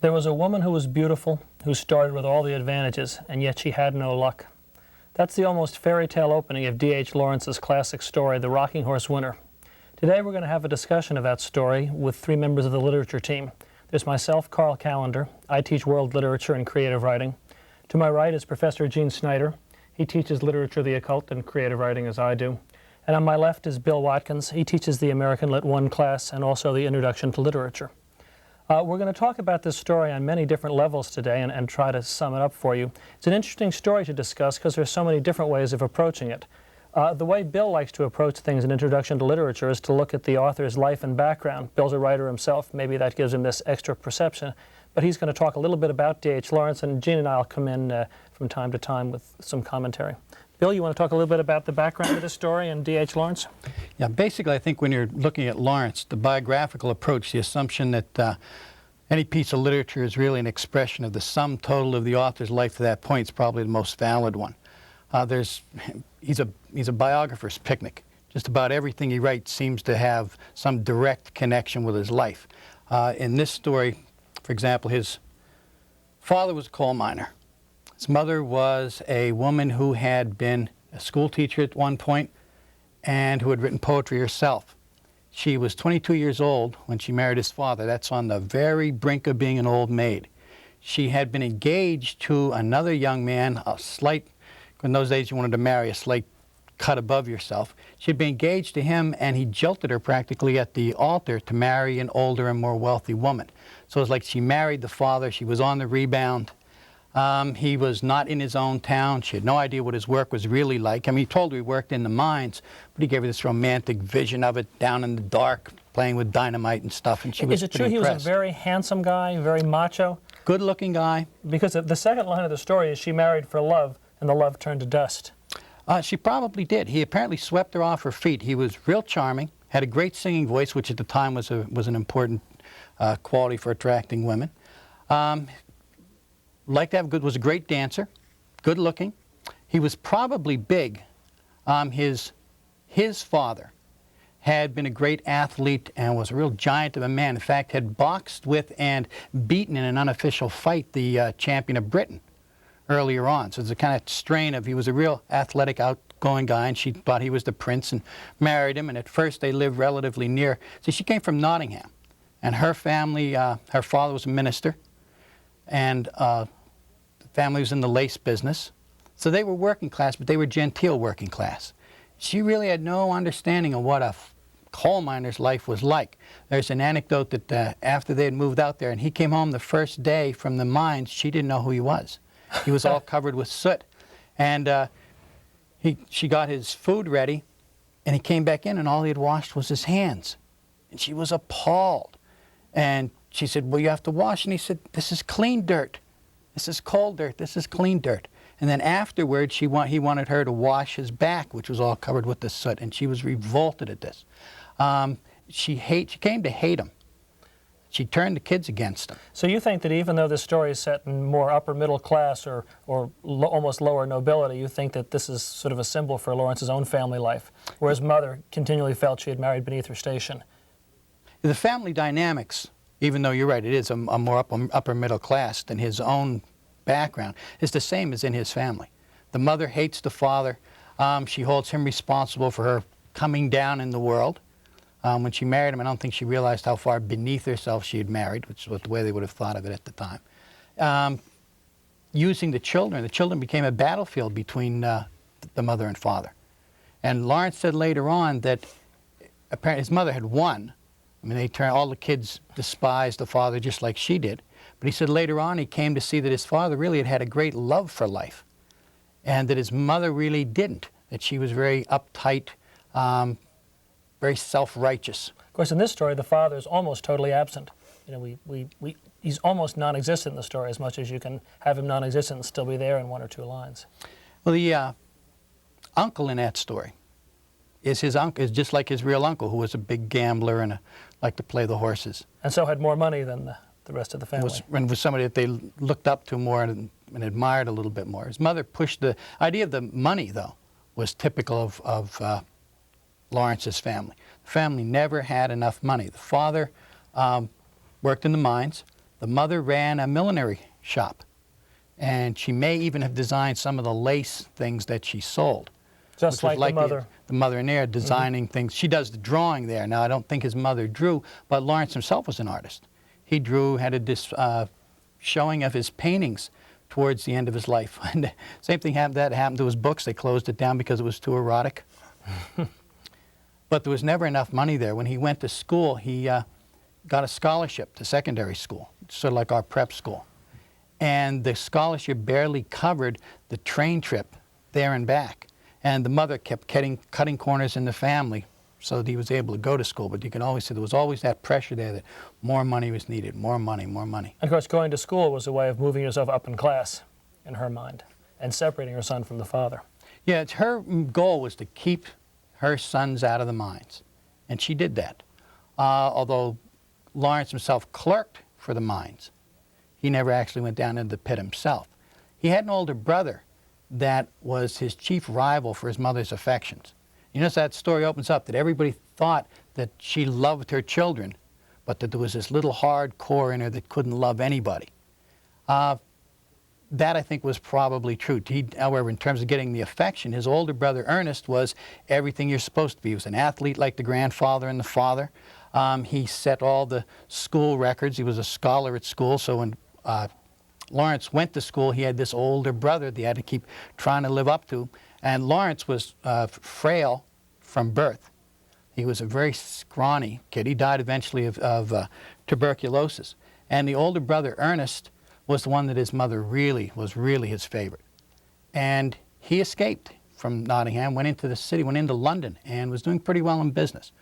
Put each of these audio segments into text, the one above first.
There was a woman who was beautiful, who started with all the advantages, and yet she had no luck. That's the almost fairy tale opening of D.H. Lawrence's classic story, The Rocking Horse Winner. Today we're going to have a discussion of that story with three members of the literature team. There's myself, Carl Callender. I teach world literature and creative writing. To my right is Professor Gene Snyder. He teaches literature, the occult, and creative writing as I do. And on my left is Bill Watkins. He teaches the American Lit 1 class and also the Introduction to Literature. We're going to talk about this story on many different levels today and try to sum it up for you. It's an interesting story to discuss because there's so many different ways of approaching it. The way Bill likes to approach things in Introduction to Literature is to look at the author's life and background. Bill's a writer himself. Maybe that gives him this extra perception. But he's going to talk a little bit about D.H. Lawrence, and Gene and I will come in from time to time with some commentary. Bill, you want to talk a little bit about the background of this story and D.H. Lawrence? Yeah, basically I think when you're looking at Lawrence, the biographical approach, the assumption that any piece of literature is really an expression of the sum total of the author's life to that point is probably the most valid one. He's a biographer's picnic. Just about everything he writes seems to have some direct connection with his life. In this story, for example, his father was a coal miner. His mother was a woman who had been a school teacher at one point and who had written poetry herself. She was 22 years old when she married his father. That's on the very brink of being an old maid. She had been engaged to another young man, in those days you wanted to marry a slight cut above yourself. She'd been engaged to him, and he jilted her practically at the altar to marry an older and more wealthy woman. So it was like she married the father. She was on the rebound. He was not in his own town. She had no idea what his work was really like. I mean, he told her he worked in the mines, but he gave her this romantic vision of it down in the dark, playing with dynamite and stuff, and she was Is it true he was a very handsome guy, very macho? Good-looking guy. Because the second line of the story is she married for love, and the love turned to dust. She probably did. He apparently swept her off her feet. He was real charming, had a great singing voice, which at the time was an important quality for attracting women. Liked to have was a great dancer, good looking. He was probably big. His father had been a great athlete and was a real giant of a man. In fact, had boxed with and beaten in an unofficial fight the champion of Britain earlier on. So it's a kind of strain of, he was a real athletic, outgoing guy, and she thought he was the prince and married him, and at first they lived relatively near. So she came from Nottingham, and her family, her father was a minister, and the family was in the lace business. So they were working class, but they were genteel working class. She really had no understanding of what a coal miner's life was like. There's an anecdote that after they had moved out there and he came home the first day from the mines, she didn't know who he was. He was all covered with soot. And she got his food ready, and he came back in, and all he had washed was his hands. And she was appalled. And she said, well, you have to wash. And he said, this is clean dirt. This is cold dirt. This is clean dirt. And then afterwards, he wanted her to wash his back, which was all covered with the soot, and she was revolted at this. She came to hate him. She turned the kids against him. So you think that even though this story is set in more upper middle class or almost lower nobility, you think that this is sort of a symbol for Lawrence's own family life, where his mother continually felt she had married beneath her station? The family dynamics, even though you're right, it is a more upper middle class than his own background, is the same as in his family. The mother hates the father. She holds him responsible for her coming down in the world. When she married him, I don't think she realized how far beneath herself she had married, which was the way they would have thought of it at the time. Using the children became a battlefield between the mother and father. And Lawrence said later on that apparently his mother had won. I mean, all the kids despised the father just like she did. But he said later on he came to see that his father really had a great love for life, and that his mother really didn't, that she was very uptight, very self-righteous. Of course, in this story, the father is almost totally absent. You know, he's almost non-existent in the story, as much as you can have him non-existent and still be there in one or two lines. Well, the uncle in that story is just like his real uncle, who was a big gambler and liked to play the horses. And so had more money than the rest of the family. And was somebody that they looked up to more and admired a little bit more. His mother pushed the idea of the money, though, was typical of Lawrence's family. The family never had enough money. The father worked in the mines. The mother ran a millinery shop, and she may even have designed some of the lace things that she sold. Just like the mother. The mother in there designing things. She does the drawing there. Now, I don't think his mother drew, but Lawrence himself was an artist. He drew, had a showing of his paintings towards the end of his life. And same thing happened to his books. They closed it down because it was too erotic. But there was never enough money there. When he went to school, he got a scholarship to secondary school, sort of like our prep school. And the scholarship barely covered the train trip there and back. And the mother kept cutting corners in the family so that he was able to go to school. But you can always see there was always that pressure there that more money was needed, more money, more money. Of course, going to school was a way of moving yourself up in class, in her mind, and separating her son from the father. Yeah, her goal was to keep her sons out of the mines. And she did that. Although Lawrence himself clerked for the mines, he never actually went down into the pit himself. He had an older brother that was his chief rival for his mother's affections. You notice that story opens up that everybody thought that she loved her children, but that there was this little hard core in her that couldn't love anybody. That, I think, was probably true. However, in terms of getting the affection, his older brother, Ernest, was everything you're supposed to be. He was an athlete like the grandfather and the father. He set all the school records. He was a scholar at school, so when Lawrence went to school, he had this older brother that he had to keep trying to live up to. And Lawrence was frail from birth. He was a very scrawny kid. He died eventually of tuberculosis. And the older brother, Ernest, was the one that his mother was really his favorite. And he escaped from Nottingham, went into the city, went into London, and was doing pretty well in business,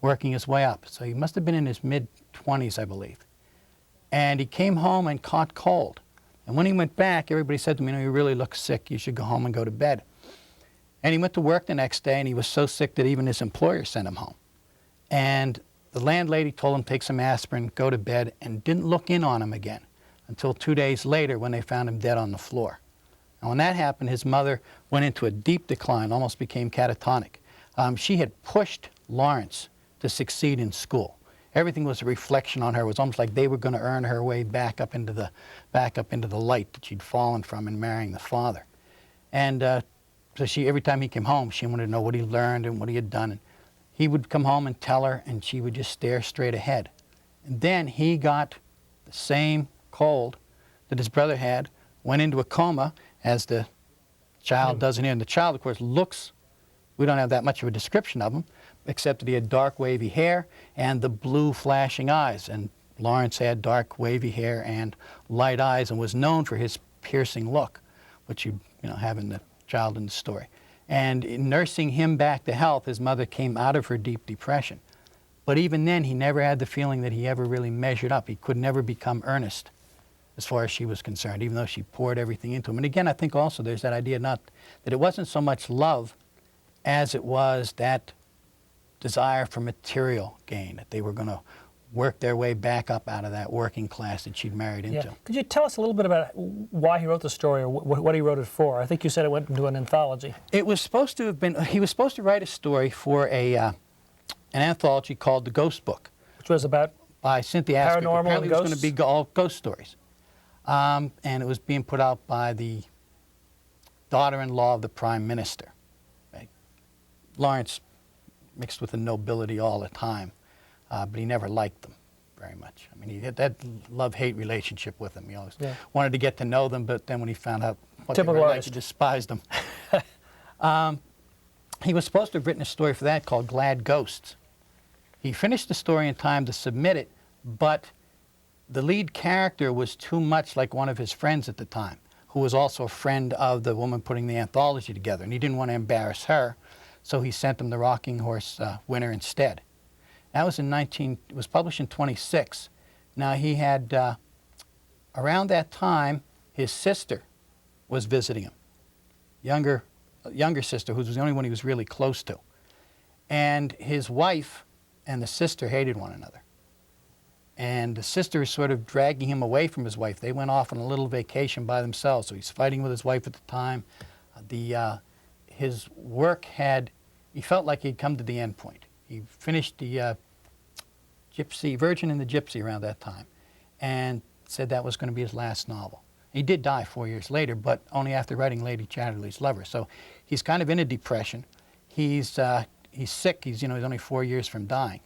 working his way up. So he must have been in his mid-20s, I believe. And he came home and caught cold. And when he went back, everybody said to him, you really look sick. You should go home and go to bed. And he went to work the next day, and he was so sick that even his employer sent him home. And the landlady told him, take some aspirin, go to bed, and didn't look in on him again until 2 days later when they found him dead on the floor. And when that happened, his mother went into a deep decline, almost became catatonic. She had pushed Lawrence to succeed in school. Everything was a reflection on her. It was almost like they were going to earn her way back up into the light that she'd fallen from in marrying the father. And so every time he came home, she wanted to know what he learned and what he had done. And he would come home and tell her, and she would just stare straight ahead. And then he got the same cold that his brother had, went into a coma, as the child does in here. And the child, of course, looks, we don't have that much of a description of him, except that he had dark wavy hair and the blue flashing eyes. And Lawrence had dark wavy hair and light eyes and was known for his piercing look, which you have in the child in the story. And in nursing him back to health, his mother came out of her deep depression. But even then, he never had the feeling that he ever really measured up. He could never become Ernest, as far as she was concerned, even though she poured everything into him. And again, I think also there's that idea that it wasn't so much love as it was that desire for material gain, that they were going to work their way back up out of that working class that she'd married into. Yeah. Could you tell us a little bit about why he wrote the story, or what he wrote it for? I think you said it went into an anthology. It was supposed to have been, he was supposed to write a story for an anthology called The Ghost Book. Which was about by Cynthia Asker. paranormal Apparently and it ghosts? was going to be all ghost stories. And it was being put out by the daughter-in-law of the Prime Minister. Right? Lawrence mixed with the nobility all the time, but he never liked them very much. I mean, he had that love-hate relationship with them. He always wanted to get to know them, but then when he found out what they were like, he despised them. He was supposed to have written a story for that called Glad Ghosts. He finished the story in time to submit it, but the lead character was too much like one of his friends at the time, who was also a friend of the woman putting the anthology together, and he didn't want to embarrass her, so he sent him The Rocking Horse Winner instead. That was it was published in 26. Now he had, around that time, his sister was visiting him, younger sister, who was the only one he was really close to. And his wife and the sister hated one another. And the sister is sort of dragging him away from his wife. They went off on a little vacation by themselves, so he's fighting with his wife at the time. His work he felt like he'd come to the end point. He finished the Virgin and the Gypsy around that time. And said that was going to be his last novel. He did die 4 years later, but only after writing Lady Chatterley's Lover. So he's kind of in a depression. He's sick. He's only 4 years from dying.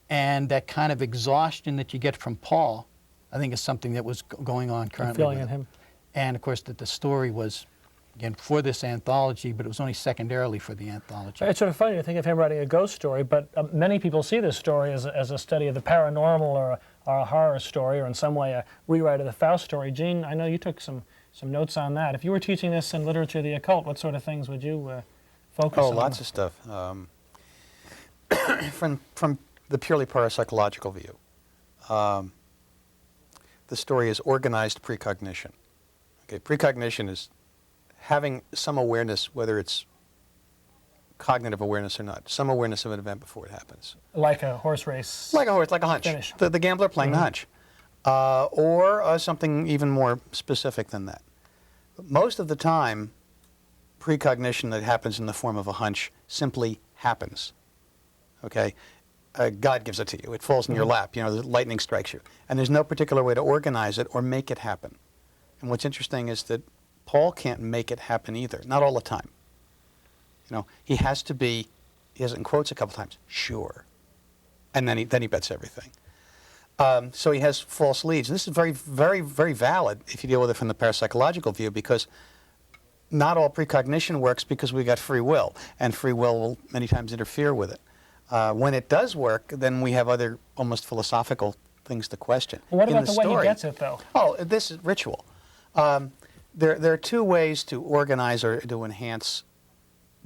And that kind of exhaustion that you get from Paul, I think, is something that was going on currently. Feeling in him. And of course, that the story was, again, for this anthology, but it was only secondarily for the anthology. It's sort of funny to think of him writing a ghost story, but many people see this story as a study of the paranormal or a horror story, or in some way a rewrite of the Faust story. Gene, I know you took some notes on that. If you were teaching this in literature of the occult, what sort of things would you focus on? Oh, lots of stuff. From the purely parapsychological view, the story is organized precognition. Okay, precognition is having some awareness, whether it's cognitive awareness or not, some awareness of an event before it happens. Like a horse race. Like a horse, like a hunch. Finish. The gambler playing the hunch. Or something even more specific than that. Most of the time, precognition that happens in the form of a hunch simply happens. Okay? God gives it to you. It falls in your lap. The lightning strikes you. And there's no particular way to organize it or make it happen. And what's interesting is that Paul can't make it happen either. Not all the time. He has to be, he has it in quotes a couple times, sure. And then he bets everything. So he has false leads. And this is very, very, very valid if you deal with it from the parapsychological view, because not all precognition works because we got free will, and free will many times interfere with it. When it does work, then we have other almost philosophical things to question. Well, what about the way he gets it, though? Oh, this is ritual. There are two ways to organize or to enhance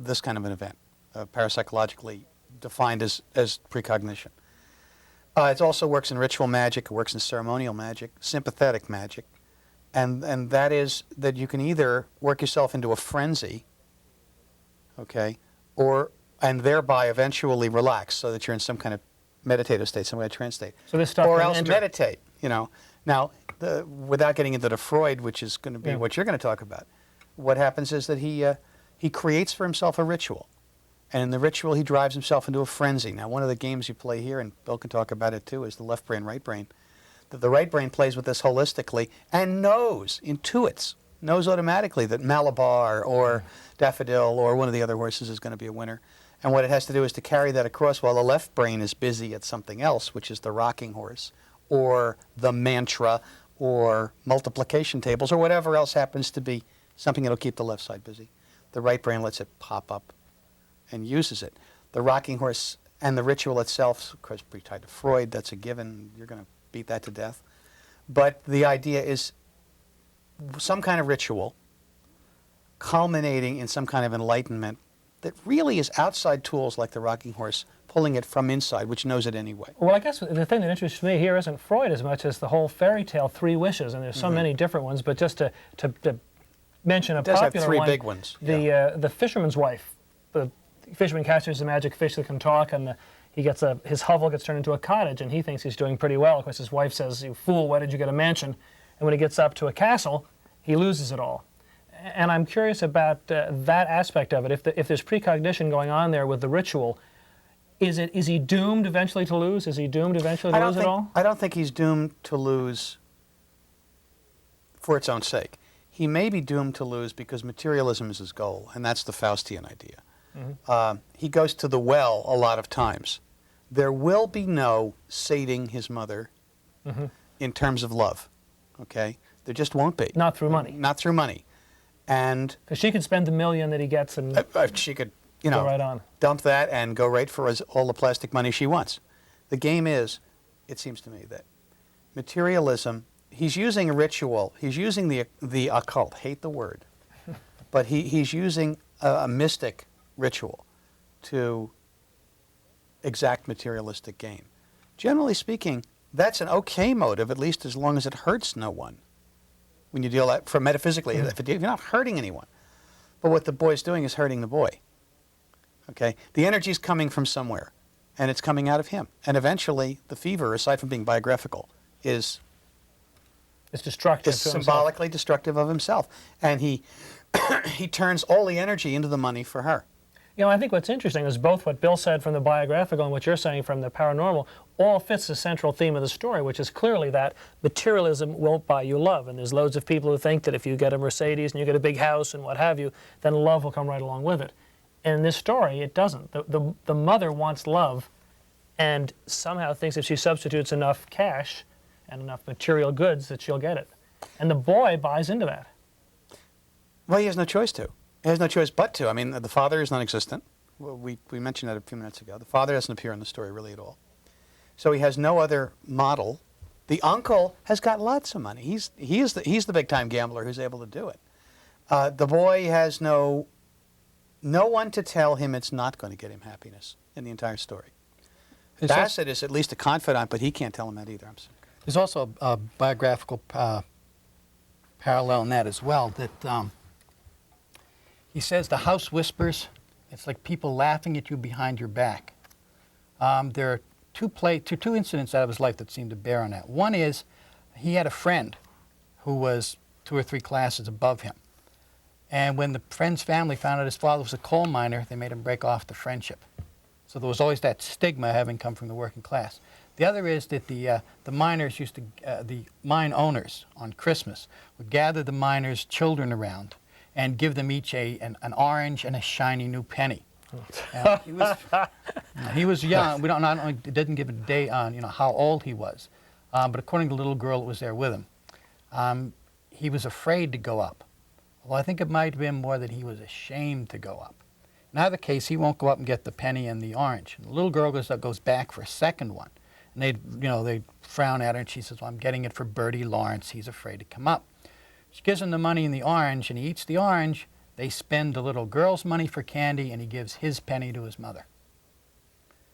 this kind of an event, parapsychologically defined as precognition. It also works in ritual magic, it works in ceremonial magic, sympathetic magic, and that is that you can either work yourself into a frenzy, okay, and thereby eventually relax so that you're in some kind of meditative state, some kind of trance state. So this stuff or can else enter. meditate, Now, without getting into the Freud, which is going to be what you're going to talk about, what happens is that he creates for himself a ritual. And in the ritual, he drives himself into a frenzy. Now, one of the games you play here, and Bill can talk about it too, is the left brain, right brain. That the right brain plays with this holistically and intuits, knows automatically that Malabar or Daffodil or one of the other horses is going to be a winner. And what it has to do is to carry that across while the left brain is busy at something else, which is the rocking horse or the mantra or multiplication tables or whatever else happens to be something that will keep the left side busy. The right brain lets it pop up and uses it. The rocking horse and the ritual itself, of course, pretty tied to Freud, that's a given. You're going to beat that to death. But the idea is some kind of ritual culminating in some kind of enlightenment that really is outside tools like the rocking horse, pulling it from inside, which knows it anyway. Well, I guess the thing that interests me here isn't Freud as much as the whole fairy tale Three Wishes, and there's so many different ones, but just to mention a popular one. It does have three big ones. The fisherman's wife. The fisherman catches a magic fish that can talk, and his hovel gets turned into a cottage, and he thinks he's doing pretty well. Of course, his wife says, "You fool, why did you get a mansion?" And when he gets up to a castle, he loses it all. And I'm curious about that aspect of it. If there's precognition going on there with the ritual, is he doomed eventually to lose? Is he doomed eventually to lose it all? I don't think he's doomed to lose for its own sake. He may be doomed to lose because materialism is his goal, and that's the Faustian idea. He goes to the well a lot of times. There will be no sating his mother in terms of love, okay? There just won't be. Not through money. Not through money. And because she could spend the $1 million that he gets and she could, go right on. dump that and go right for all the plastic money she wants. The game is, it seems to me, that materialism, he's using a ritual, he's using the occult, hate the word, but he's using a mystic ritual to exact materialistic gain. Generally speaking, that's an okay motive, at least as long as it hurts no one. When you deal that from metaphysically, if you're not hurting anyone. But what the boy's doing is hurting the boy. Okay? The energy's coming from somewhere, and it's coming out of him. And eventually, the fever, aside from being biographical, is destructive. Is symbolically destructive of himself. And he turns all the energy into the money for her. You know, I think what's interesting is both what Bill said from the biographical and what you're saying from the paranormal all fits the central theme of the story, which is clearly that materialism won't buy you love. And there's loads of people who think that if you get a Mercedes and you get a big house and what have you, then love will come right along with it. And in this story, it doesn't. The mother wants love and somehow thinks if she substitutes enough cash and enough material goods that she'll get it. And the boy buys into that. Well, he has no choice to. He has no choice but to. I mean, the father is non-existent. Well, we mentioned that a few minutes ago. The father doesn't appear in the story really at all. So he has no other model. The uncle has got lots of money. He's the big-time gambler who's able to do it. The boy has no one to tell him it's not going to get him happiness in the entire story. Bassett is at least a confidant, but he can't tell him that either. I'm sorry. There's also a biographical parallel in that as well, that he says the house whispers. It's like people laughing at you behind your back. There are two incidents out of his life that seem to bear on that. One is he had a friend who was 2 or 3 classes above him. And when the friend's family found out his father was a coal miner, they made him break off the friendship. So there was always that stigma having come from the working class. The other is that the miners used to, the mine owners on Christmas would gather the miners' children around and give them each an orange and a shiny new penny. He was young. We don't not only it didn't give a date on how old he was, but according to the little girl that was there with him, he was afraid to go up. Well, I think it might have been more that he was ashamed to go up. In either case, he won't go up and get the penny and the orange. And the little girl goes back for a second one, and they frown at her, and she says, "Well, I'm getting it for Bertie Lawrence. He's afraid to come up." She gives him the money and the orange, and he eats the orange. They spend the little girl's money for candy, and he gives his penny to his mother.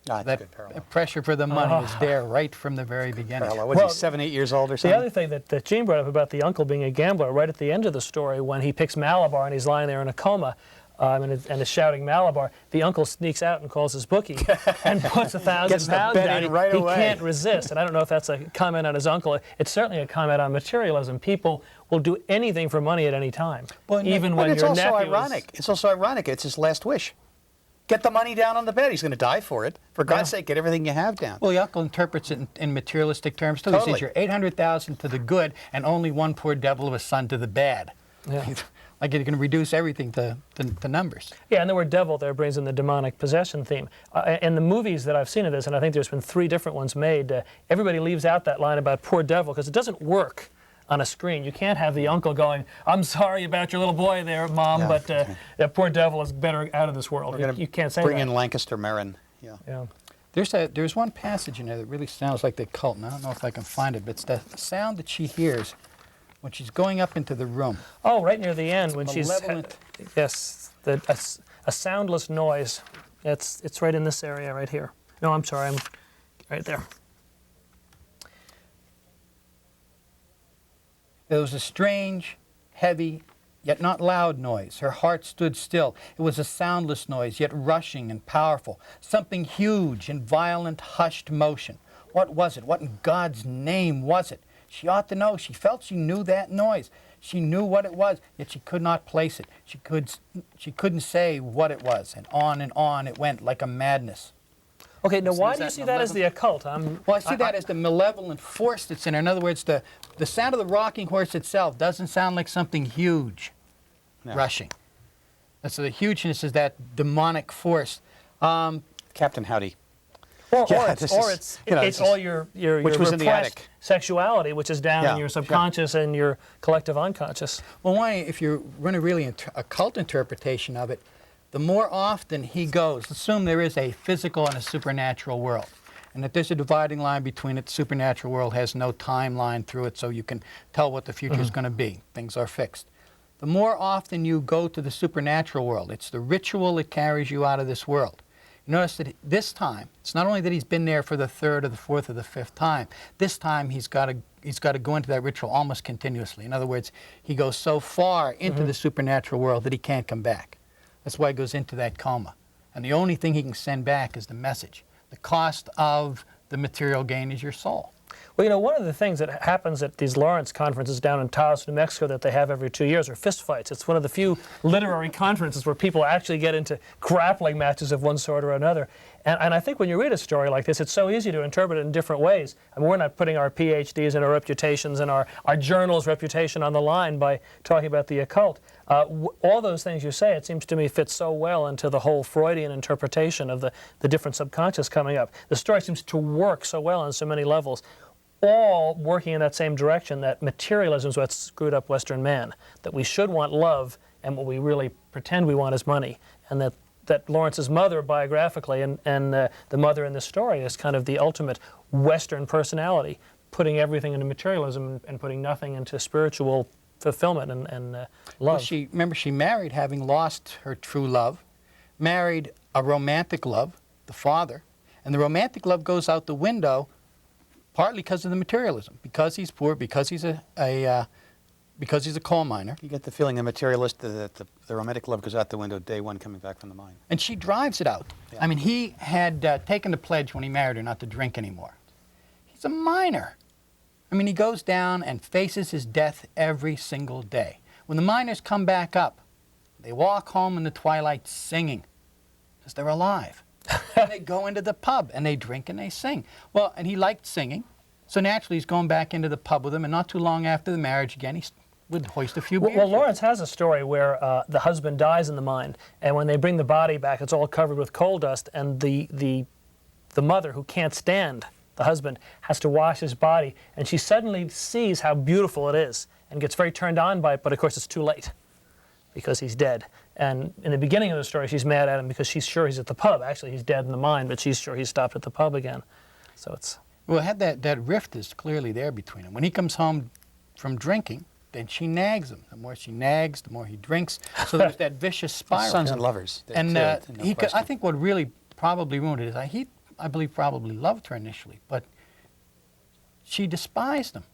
That's That a good parallel. pressure for the money is there right from the very beginning. Parallel. Was he 7, 8 years old or something? The other thing that Gene brought up about the uncle being a gambler, right at the end of the story, when he picks Malabar and he's lying there in a coma and is shouting Malabar, the uncle sneaks out and calls his bookie and puts £1,000 Gets the down. bet in right he away. can't resist. And I don't know if that's a comment on his uncle. It's certainly a comment on materialism. People will do anything for money at any time, even when it's your also nephew ironic. It's also ironic. It's his last wish. Get the money down on the bed. He's going to die for it. For God's sake, get everything you have down. Well, the uncle interprets it in materialistic terms too. Totally. He says you're 800,000 to the good and only one poor devil of a son to the bad. Yeah. Like you're going to reduce everything to numbers. Yeah, and the word devil there brings in the demonic possession theme. In the movies that I've seen of this, and I think there's been 3 different ones made, everybody leaves out that line about poor devil because it doesn't work on a screen. You can't have the uncle going, "I'm sorry about your little boy there, Mom, Yeah. but that poor devil is better out of this world." You can't say bring that. in Lancaster Marin. Yeah. Yeah. There's one passage in there that really sounds like the occult, and I don't know if I can find it, but it's the sound that she hears when she's going up into the room. Oh, right near the end when she's Malevolent. yes, a soundless noise. It's right in this area right here. No, I'm sorry, I'm right there. There was a strange, heavy, yet not loud noise. Her heart stood still. It was a soundless noise, yet rushing and powerful. Something huge in violent, hushed motion. What was it? What in God's name was it? She ought to know. She felt she knew that noise. She knew what it was, yet she could not place it. She couldn't say what it was, and on it went like a madness. Okay, now why Is do you that see that as the occult? Well, I see that as the malevolent force that's in her. In other words, the sound of the rocking horse itself doesn't sound like something huge rushing. And so the hugeness is that demonic force. Captain Howdy. Or Yeah, it's all your which was in the repressed attic. sexuality, which is down Yeah, in your subconscious and your collective unconscious. Well, why, if you're running really a cult interpretation of it, the more often he goes, assume there is a physical and a supernatural world, and that there's a dividing line between it. The supernatural world has no timeline through it, so you can tell what the future is going to be. Things are fixed. The more often you go to the supernatural world, it's the ritual that carries you out of this world. You notice that this time, it's not only that he's been there for the 3rd or the 4th or the 5th time. This time he's got to go into that ritual almost continuously. In other words, he goes so far into the supernatural world that he can't come back. That's why he goes into that coma. And the only thing he can send back is the message. The cost of the material gain is your soul. Well, you know, one of the things that happens at these Lawrence conferences down in Taos, New Mexico, that they have every 2 years are fistfights. It's one of the few literary conferences where people actually get into grappling matches of one sort or another. And I think when you read a story like this, it's so easy to interpret it in different ways. I mean, we're not putting our PhDs and our reputations and our journal's reputation on the line by talking about the occult. All those things you say, it seems to me, fit so well into the whole Freudian interpretation of the different subconscious coming up. The story seems to work so well on so many levels, all working in that same direction, that materialism is what screwed up Western man, that we should want love, and what we really pretend we want is money, and that Lawrence's mother, biographically, and the mother in this story is kind of the ultimate Western personality, putting everything into materialism and putting nothing into spiritual fulfillment and love. Well, remember, she married having lost her true love, married a romantic love, the father, and the romantic love goes out the window partly because of the materialism, because he's poor, because he's a coal miner. You get the feeling the materialist, the romantic love goes out the window day one coming back from the mine. And she drives it out. Yeah. I mean, he had taken the pledge when he married her not to drink anymore. He's a miner. I mean, he goes down and faces his death every single day. When the miners come back up, they walk home in the twilight singing because they're alive. And they go into the pub and they drink and they sing. Well, and he liked singing, so naturally he's going back into the pub with him, and not too long after the marriage again, he would hoist a few beers. Well, Lawrence has a story where the husband dies in the mine, and when they bring the body back, it's all covered with coal dust, and the mother, who can't stand the husband, has to wash his body, and she suddenly sees how beautiful it is and gets very turned on by it, but of course it's too late because he's dead. And in the beginning of the story, she's mad at him because she's sure he's at the pub. Actually, he's dead in the mine, but she's sure he's stopped at the pub again. So it's... Well, that rift is clearly there between them. When he comes home from drinking, then she nags him. The more she nags, the more he drinks. So there's that vicious spiral. Sons and lovers. And no I think what really probably ruined it is he, I believe, probably loved her initially, but she despised him.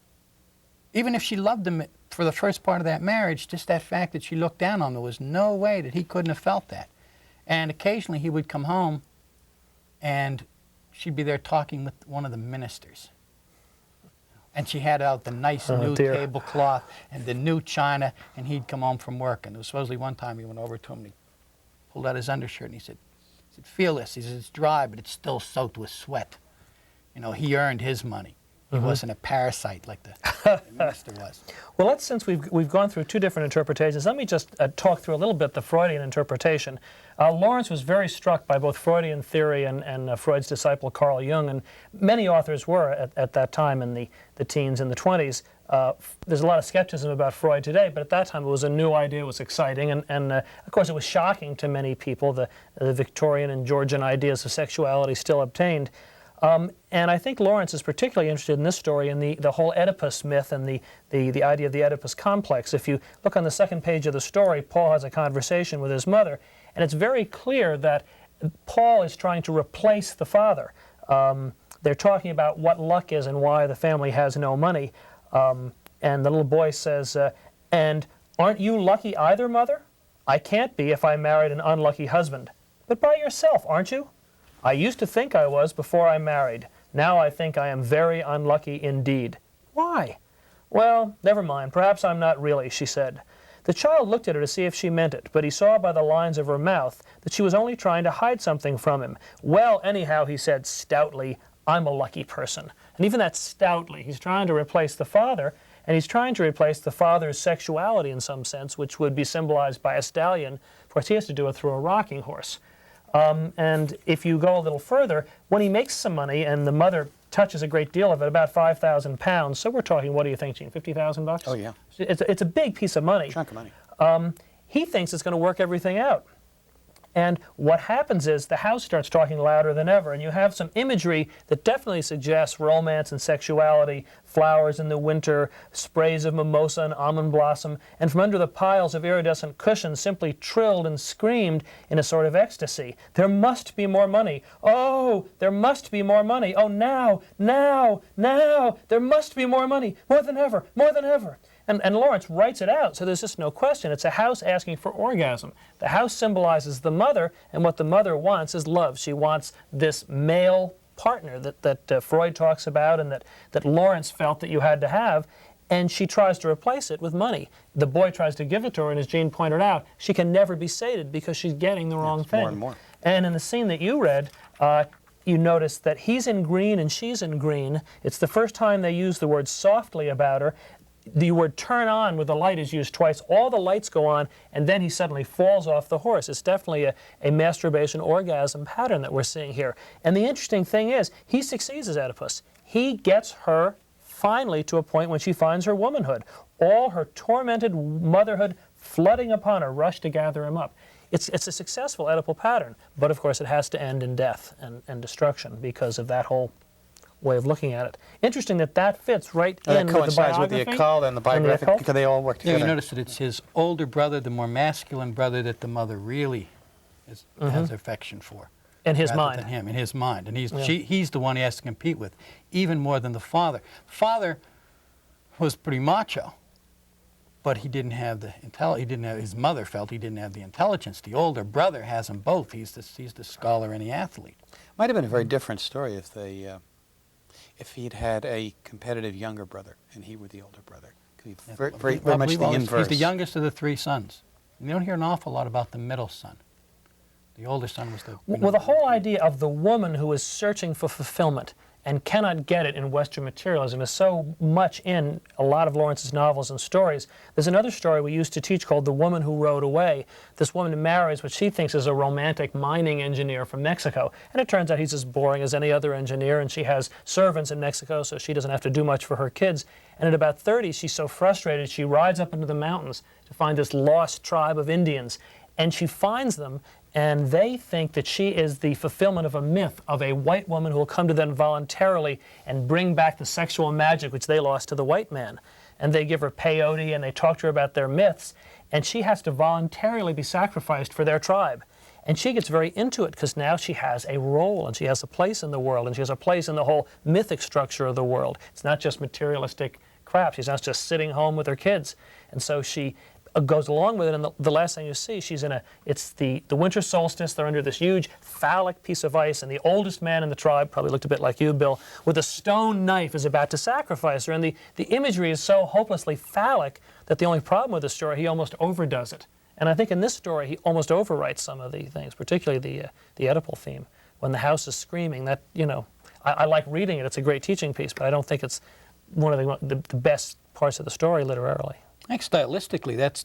Even if she loved him for the first part of that marriage, just that fact that she looked down on him, there was no way that he couldn't have felt that. And occasionally he would come home and she'd be there talking with one of the ministers. And she had out the nice new tablecloth and the new china, and he'd come home from work. And there was supposedly one time he went over to him and he pulled out his undershirt and he said, "Feel this." He said, "It's dry, but it's still soaked with sweat." You know, he earned his money. He wasn't a parasite like the minister was. Well, since we've gone through two different interpretations, let me just talk through a little bit the Freudian interpretation. Lawrence was very struck by both Freudian theory and Freud's disciple Carl Jung, and many authors were at that time in the teens and the 20s. There's a lot of skepticism about Freud today, but at that time it was a new idea, it was exciting, and of course it was shocking to many people, the Victorian and Georgian ideas of sexuality still obtained. And I think Lawrence is particularly interested in this story in the whole Oedipus myth and the idea of the Oedipus complex. If you look on the second page of the story, Paul has a conversation with his mother, and it's very clear that Paul is trying to replace the father. They're talking about what luck is and why the family has no money. And the little boy says, "And aren't you lucky either, Mother? I can't be if I married an unlucky husband. But by yourself, aren't you? I used to think I was before I married. Now I think I am very unlucky indeed." "Why?" "Well, never mind. Perhaps I'm not really," she said. The child looked at her to see if she meant it, but he saw by the lines of her mouth that she was only trying to hide something from him. "Well, anyhow," he said stoutly, "I'm a lucky person." And even that stoutly, he's trying to replace the father, and he's trying to replace the father's sexuality in some sense, which would be symbolized by a stallion. Of course, he has to do it through a rocking horse. And if you go a little further, when he makes some money, and the mother touches a great deal of it, about 5,000 pounds, so we're talking, what do you think, Gene, 50,000 bucks? Oh, yeah. It's a big piece of money. Chunk of money. He thinks it's going to work everything out. And what happens is the house starts talking louder than ever, and you have some imagery that definitely suggests romance and sexuality, flowers in the winter, sprays of mimosa and almond blossom, and from under the piles of iridescent cushions simply trilled and screamed in a sort of ecstasy. "There must be more money. Oh, there must be more money. Oh, now, now, now, there must be more money. More than ever, more than ever." And Lawrence writes it out, so there's just no question. It's a house asking for orgasm. The house symbolizes the mother, and what the mother wants is love. She wants this male partner that Freud talks about and that Lawrence felt that you had to have, and she tries to replace it with money. The boy tries to give it to her, and as Jean pointed out, she can never be sated because she's getting the wrong thing. More and more. And in the scene that you read, you notice that he's in green and she's in green. It's the first time they use the word softly about her. The word turn on with the light is used twice. All the lights go on, and then he suddenly falls off the horse. It's definitely a masturbation orgasm pattern that we're seeing here. And the interesting thing is, he succeeds as Oedipus. He gets her finally to a point when she finds her womanhood. All her tormented motherhood flooding upon her rush to gather him up. It's a successful Oedipal pattern, but of course it has to end in death and destruction because of that whole way of looking at it. Interesting that fits right in that with coincides the with biography the occult and the biographic occult. because they all work Yeah, together. you notice that it's his older brother, the more masculine brother, that the mother really has affection for. In his rather mind. than him, in his mind. And he's the one he has to compete with, even more than the father. Father was pretty macho, but he didn't have the his mother felt he didn't have the intelligence. The older brother has them both. He's the scholar and the athlete. Might have been a very different story if they, if he'd had a competitive younger brother and he were the older brother. Could be very much the inverse. He's the youngest of the three sons. And you don't hear an awful lot about the middle son. The older son was the... Well, the whole idea of the woman who is searching for fulfillment and cannot get it in Western materialism is so much in a lot of Lawrence's novels and stories. There's another story we used to teach called The Woman Who Rode Away. This woman marries what she thinks is a romantic mining engineer from Mexico, and it turns out he's as boring as any other engineer, and she has servants in Mexico, so she doesn't have to do much for her kids. And at about 30, she's so frustrated, she rides up into the mountains to find this lost tribe of Indians, and she finds them, and they think that she is the fulfillment of a myth of a white woman who will come to them voluntarily and bring back the sexual magic which they lost to the white man. And they give her peyote and they talk to her about their myths, and she has to voluntarily be sacrificed for their tribe. And she gets very into it because now she has a role and she has a place in the world and she has a place in the whole mythic structure of the world. It's not just materialistic crap. She's not just sitting home with her kids. And so she goes along with it, and the last thing you see, she's in it's the winter solstice, they're under this huge phallic piece of ice, and the oldest man in the tribe, probably looked a bit like you, Bill, with a stone knife is about to sacrifice her, and the imagery is so hopelessly phallic that the only problem with the story, he almost overdoes it. And I think in this story, he almost overwrites some of the things, particularly the Oedipal theme. When the house is screaming, that, you know, I like reading it, it's a great teaching piece, but I don't think it's one of the best parts of the story literarily. I think stylistically,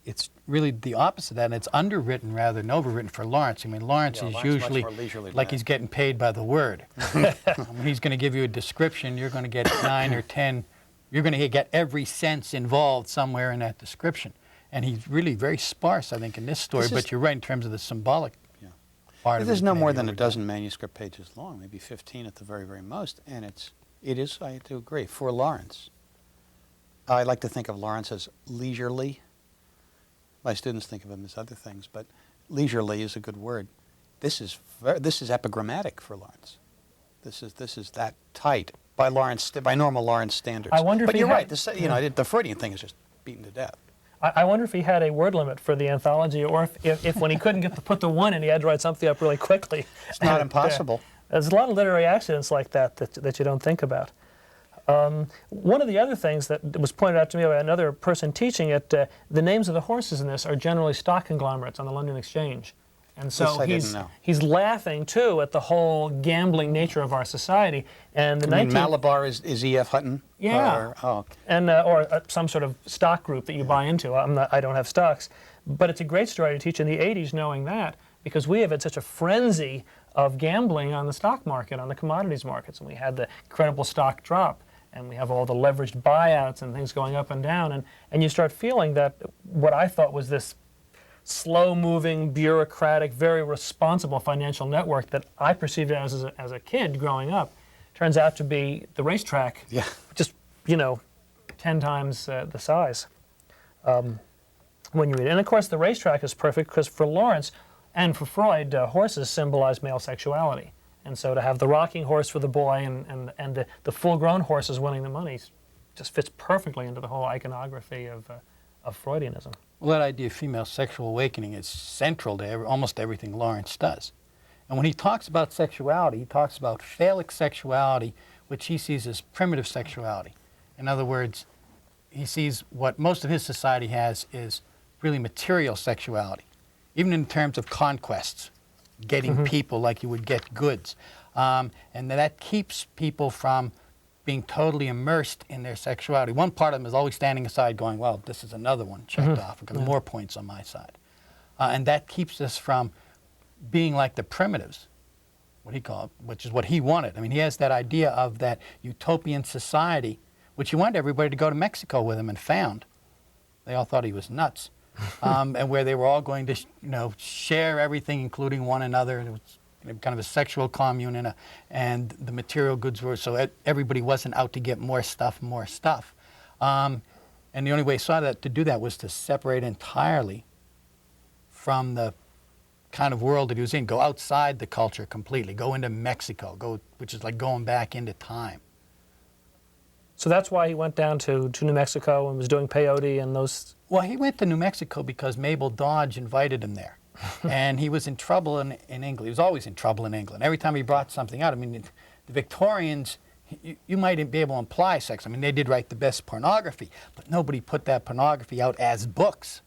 it's really the opposite of that, and it's underwritten rather than overwritten for Lawrence. I mean, Lawrence is usually like he's getting paid by the word. When he's going to give you a description, you're going to get 9 or 10. You're going to get every sense involved somewhere in that description. And he's really very sparse, I think, in this story. But you're right in terms of the symbolic part of it. There's no more than a dozen manuscript pages long, maybe 15 at the very, very most. And it is, I do agree, for Lawrence. I like to think of Lawrence as leisurely. My students think of him as other things, but leisurely is a good word. This is epigrammatic for Lawrence. This is that tight by normal Lawrence standards. I wonder if but he you're had, right. The Freudian thing is just beaten to death. I wonder if he had a word limit for the anthology, or if when he couldn't put the one in, he had to write something up really quickly. It's not impossible. There's a lot of literary accidents like that you don't think about. One of the other things that was pointed out to me by another person teaching it, the names of the horses in this are generally stock conglomerates on the London Exchange. And so he's laughing, too, at the whole gambling nature of our society. And Malabar is E.F. Hutton? Yeah. Or some sort of stock group that you buy into. I don't have stocks. But it's a great story to teach in the 80s knowing that, because we have had such a frenzy of gambling on the stock market, on the commodities markets. And we had the incredible stock drop. And we have all the leveraged buyouts and things going up and down. And you start feeling that what I thought was this slow-moving, bureaucratic, very responsible financial network that I perceived it as a kid growing up turns out to be the racetrack. Yeah. Just, 10 times the size when you read it. And, of course, the racetrack is perfect because for Lawrence and for Freud, horses symbolize male sexuality. And so to have the rocking horse for the boy and the full-grown horses winning the money just fits perfectly into the whole iconography of Freudianism. Well, that idea of female sexual awakening is central to almost everything Lawrence does. And when he talks about sexuality, he talks about phallic sexuality, which he sees as primitive sexuality. In other words, he sees what most of his society has is really material sexuality, even in terms of conquests, getting people like you would get goods. And that keeps people from being totally immersed in their sexuality. One part of them is always standing aside going, well, this is another one checked off. I've got more points on my side. And that keeps us from being like the primitives, what he called, which is what he wanted. I mean, he has that idea of that utopian society, which he wanted everybody to go to Mexico with him and found. They all thought he was nuts. And where they were all going to, share everything, including one another. It was kind of a sexual commune, and the material goods were, so everybody wasn't out to get more stuff. And the only way he saw that to do that was to separate entirely from the kind of world that he was in, go outside the culture completely, go into Mexico, which is like going back into time. So that's why he went down to New Mexico and was doing peyote and those... Well, he went to New Mexico because Mabel Dodge invited him there. And he was in trouble in England. He was always in trouble in England. Every time he brought something out, I mean, the Victorians, you might be able to imply sex. I mean, they did write the best pornography, but nobody put that pornography out as books.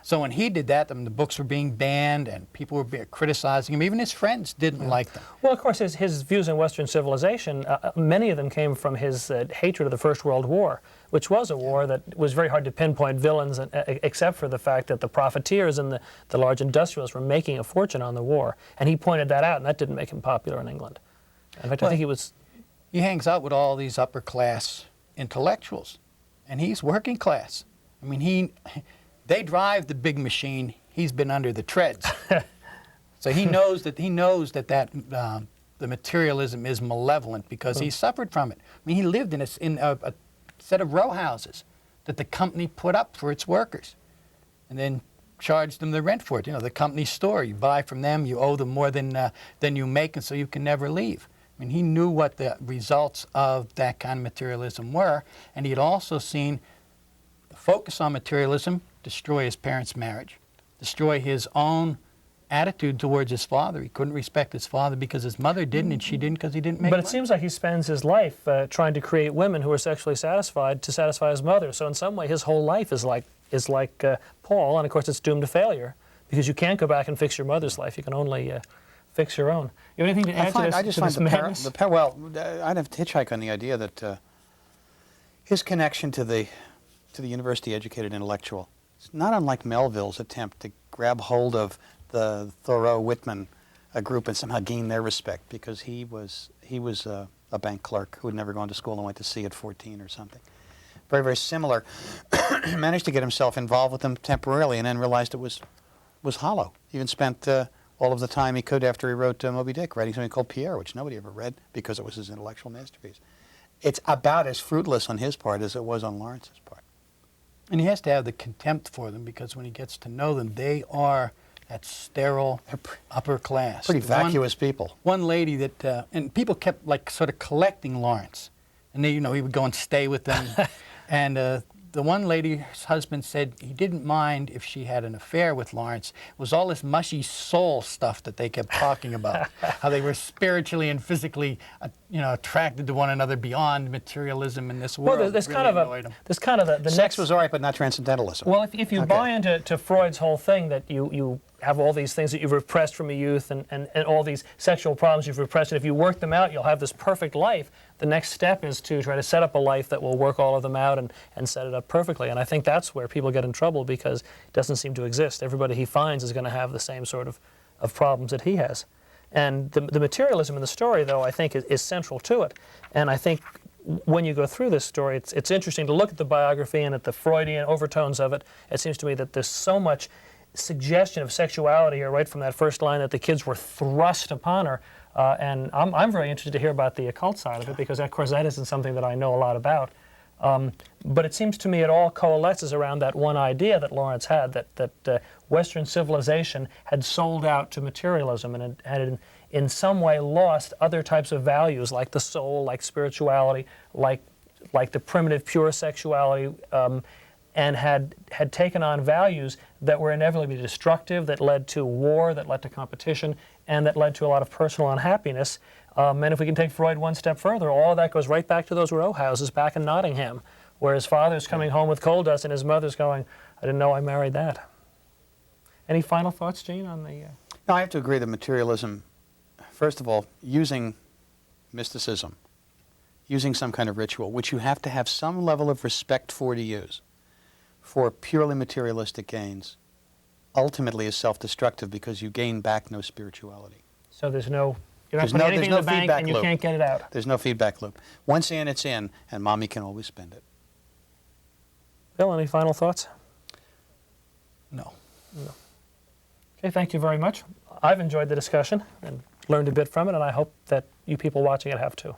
So when he did that, the books were being banned and people were criticizing him. Even his friends didn't like them. Well, of course, his views on Western civilization, many of them came from his hatred of the First World War, which was a war that was very hard to pinpoint villains, except for the fact that the profiteers and the large industrialists were making a fortune on the war. And he pointed that out, and that didn't make him popular in England. In fact, I think he was... He hangs out with all these upper-class intellectuals, and he's working class. I mean, they drive the big machine. He's been under the treads. So he knows that the materialism is malevolent because he suffered from it. I mean, he lived in a set of row houses that the company put up for its workers, and then charged them the rent for it. The company store. You buy from them. You owe them more than you make, and so you can never leave. I mean, he knew what the results of that kind of materialism were, and he had also seen the focus on materialism destroy his parents' marriage, destroy his own attitude towards his father. He couldn't respect his father because his mother didn't, and she didn't because he didn't make But money. it seems like he spends his life trying to create women who are sexually satisfied to satisfy his mother. So in some way, his whole life is like Paul, and of course it's doomed to failure because you can't go back and fix your mother's life. You can only fix your own. You have anything to add to this? I just find well, I'd have to hitchhike on the idea that his connection to the university-educated intellectual, it's not unlike Melville's attempt to grab hold of the Thoreau-Whitman group and somehow gain their respect because he was a bank clerk who had never gone to school and went to sea at 14 or something. Very, very similar. Managed to get himself involved with them temporarily and then realized it was hollow. Even spent all of the time he could after he wrote Moby Dick writing something called Pierre, which nobody ever read because it was his intellectual masterpiece. It's about as fruitless on his part as it was on Lawrence's part. And he has to have the contempt for them because when he gets to know them, they are that sterile upper class. Pretty vacuous people. One lady that, and people kept sort of collecting Lawrence. And they, he would go and stay with them. And the one lady's husband said he didn't mind if she had an affair with Lawrence. It was all this mushy soul stuff that they kept talking about. How they were spiritually and physically, attracted to one another beyond materialism in this world. Well, there's kind of the Sex next was all right, but not transcendentalism. Well, if you buy into Freud's whole thing that you have all these things that you've repressed from your youth and all these sexual problems you've repressed, and if you work them out, you'll have this perfect life. The next step is to try to set up a life that will work all of them out and set it up perfectly. And I think that's where people get in trouble because it doesn't seem to exist. Everybody he finds is going to have the same sort of problems that he has. And the materialism in the story, though, I think is central to it. And I think when you go through this story, it's interesting to look at the biography and at the Freudian overtones of it. It seems to me that there's so much suggestion of sexuality here right from that first line that the kids were thrust upon her. And I'm very interested to hear about the occult side of it because, of course, that isn't something that I know a lot about. But it seems to me it all coalesces around that one idea that Lawrence had, that Western civilization had sold out to materialism and had in some way lost other types of values like the soul, like spirituality, like the primitive pure sexuality, and had taken on values that were inevitably destructive, that led to war, that led to competition, and that led to a lot of personal unhappiness. And if we can take Freud one step further, all of that goes right back to those row houses back in Nottingham, where his father's coming home with coal dust and his mother's going, I didn't know I married that. Any final thoughts, Gene, on the... No, I have to agree that materialism, first of all, using mysticism, using some kind of ritual, which you have to have some level of respect for to use, for purely materialistic gains, ultimately is self-destructive because you gain back no spirituality. So you're not putting anything in the bank and you can't get it out. There's no feedback loop. Once in, it's in, and Mommy can always spend it. Bill, any final thoughts? No. No. Okay, thank you very much. I've enjoyed the discussion and learned a bit from it, and I hope that you people watching it have too.